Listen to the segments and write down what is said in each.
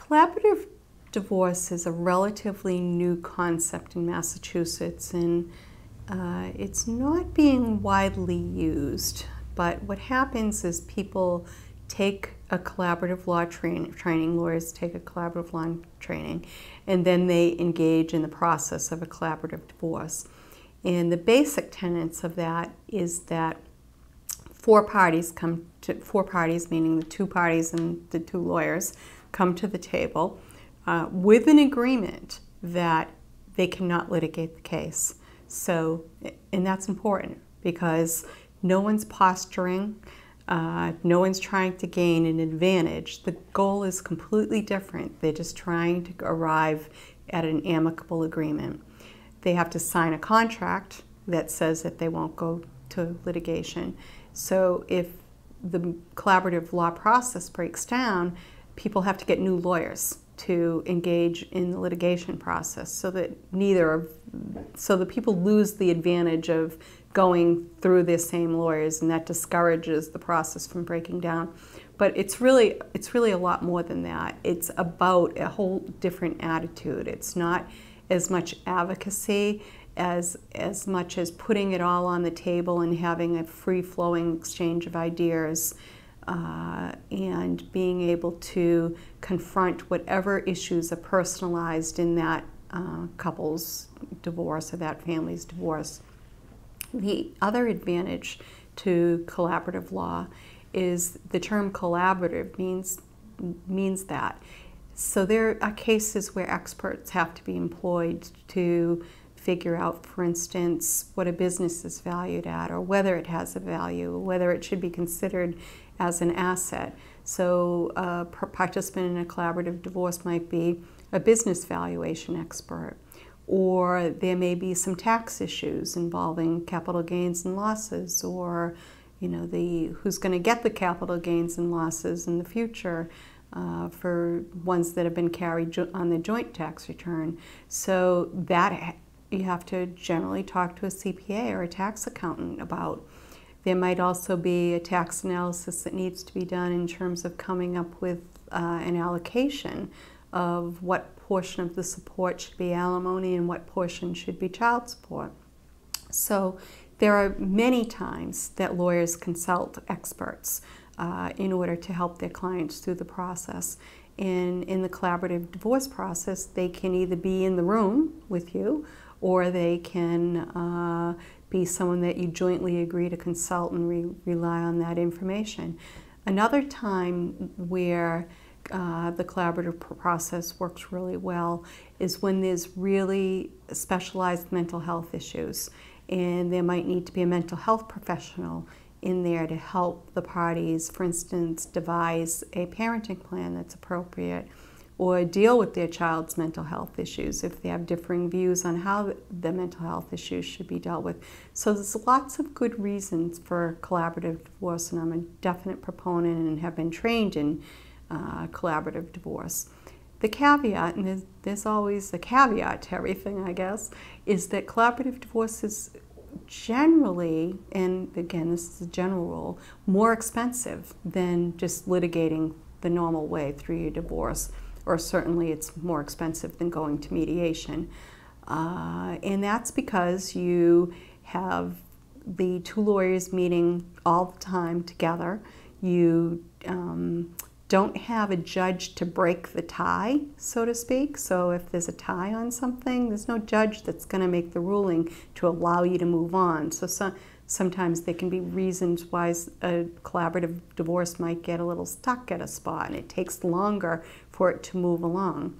Collaborative divorce is a relatively new concept in Massachusetts, and it's not being widely used. But what happens is people take a collaborative law training, lawyers take a collaborative law training, and then they engage in the process of a collaborative divorce. And the basic tenets of that is that four parties, meaning the two parties and the two lawyers, come to the table with an agreement that they cannot litigate the case. So, and that's important because no one's posturing, no one's trying to gain an advantage. The goal is completely different. They're just trying to arrive at an amicable agreement. They have to sign a contract that says that they won't go to litigation. So if the collaborative law process breaks down, people have to get new lawyers to engage in the litigation process so that so the people lose the advantage of going through the same lawyers, and that discourages the process from breaking down. But it's really a lot more than that. It's about a whole different attitude. It's not as much advocacy as much as putting it all on the table and having a free-flowing exchange of ideas and being able to confront whatever issues are personalized in that couple's divorce or that family's divorce. The other advantage to collaborative law is the term collaborative means that. So there are cases where experts have to be employed to figure out, for instance, what a business is valued at, or whether it has a value, whether it should be considered as an asset. So a participant in a collaborative divorce might be a business valuation expert, or there may be some tax issues involving capital gains and losses, or who's going to get the capital gains and losses in the future for ones that have been carried on the joint tax return. So that you have to generally talk to a CPA or a tax accountant about. There might also be a tax analysis that needs to be done in terms of coming up with an allocation of what portion of the support should be alimony and what portion should be child support. So there are many times that lawyers consult experts in order to help their clients through the process. And in the collaborative divorce process, they can either be in the room with you, or they can be someone that you jointly agree to consult and rely on that information. Another time where the collaborative process works really well is when there's really specialized mental health issues, and there might need to be a mental health professional in there to help the parties, for instance, devise a parenting plan that's appropriate, or deal with their child's mental health issues if they have differing views on how the mental health issues should be dealt with. So there's lots of good reasons for collaborative divorce, and I'm a definite proponent and have been trained in collaborative divorce. The caveat, and there's always a caveat to everything, I guess, is that collaborative divorce is generally, and again this is a general rule, more expensive than just litigating the normal way through your divorce, or certainly it's more expensive than going to mediation. And that's because you have the two lawyers meeting all the time together. You don't have a judge to break the tie, so to speak. So if there's a tie on something, there's no judge that's going to make the ruling to allow you to move on. So sometimes there can be reasons why a collaborative divorce might get a little stuck at a spot, and it takes longer for it to move along.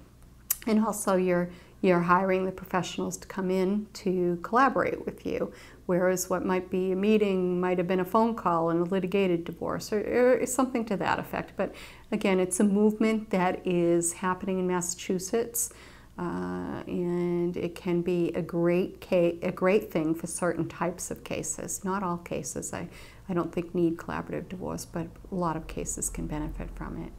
And also you're hiring the professionals to come in to collaborate with you, whereas what might be a meeting might have been a phone call in a litigated divorce, or something to that effect. But again, it's a movement that is happening in Massachusetts, and it can be a great thing for certain types of cases. Not all cases, I don't think, need collaborative divorce, but a lot of cases can benefit from it.